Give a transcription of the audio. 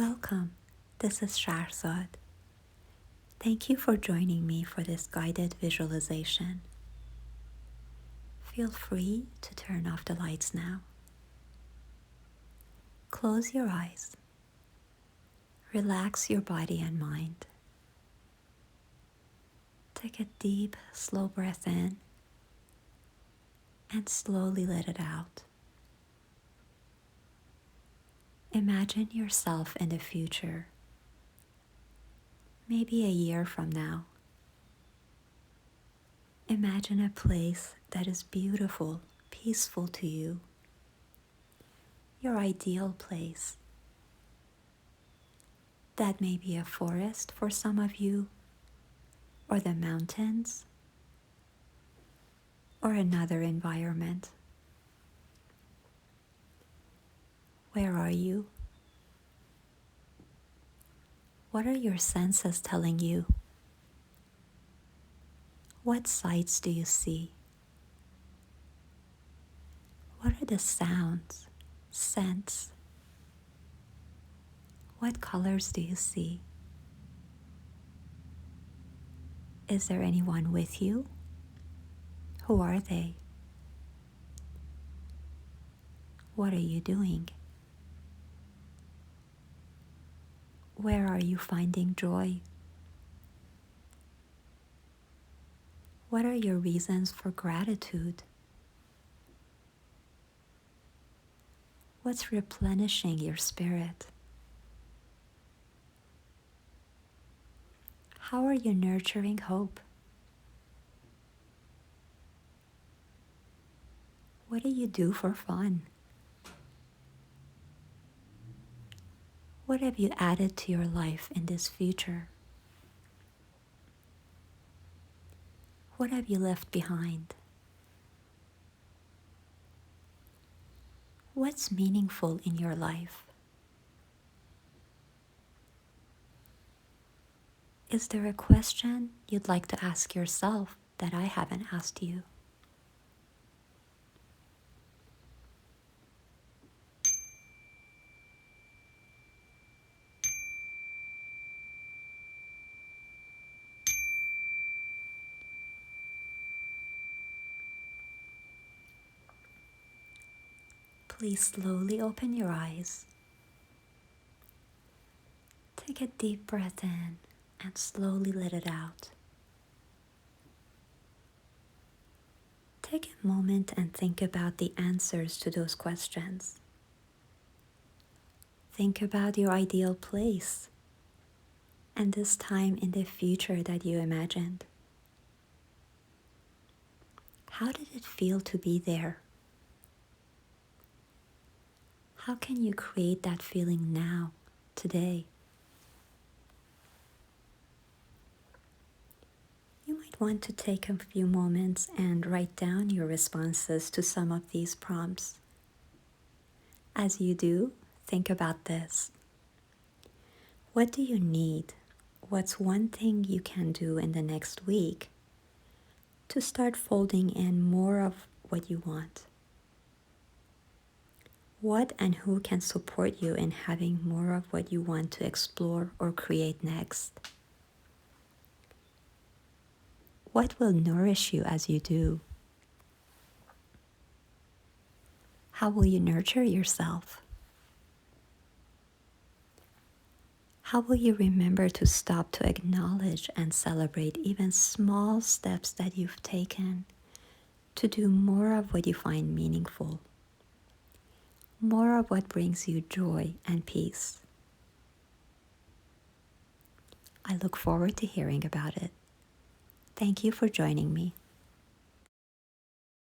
Welcome, this is Shahrzad. Thank you for joining me for this guided visualization. Feel free to turn off the lights now. Close your eyes. Relax your body and mind. Take a deep, slow breath in and slowly let it out. Imagine yourself in the future, maybe a year from now. Imagine a place that is beautiful, peaceful to you, your ideal place. That may be a forest for some of you, or the mountains, or another environment. Where are you? What are your senses telling you? What sights do you see? What are the sounds, scents? What colors do you see? Is there anyone with you? Who are they? What are you doing? Where are you finding joy? What are your reasons for gratitude? What's replenishing your spirit? How are you nurturing hope? What do you do for fun? What have you added to your life in this future? What have you left behind? What's meaningful in your life? Is there a question you'd like to ask yourself that I haven't asked you? Please slowly open your eyes. Take a deep breath in and slowly let it out. Take a moment and think about the answers to those questions. Think about your ideal place and this time in the future that you imagined. How did it feel to be there? How can you create that feeling now, today? You might want to take a few moments and write down your responses to some of these prompts. As you do, think about this. What do you need? What's one thing you can do in the next week to start folding in more of what you want? What and who can support you in having more of what you want to explore or create next? What will nourish you as you do? How will you nurture yourself? How will you remember to stop to acknowledge and celebrate even small steps that you've taken to do more of what you find meaningful? More of what brings you joy and peace. I look forward to hearing about it. Thank you for joining me.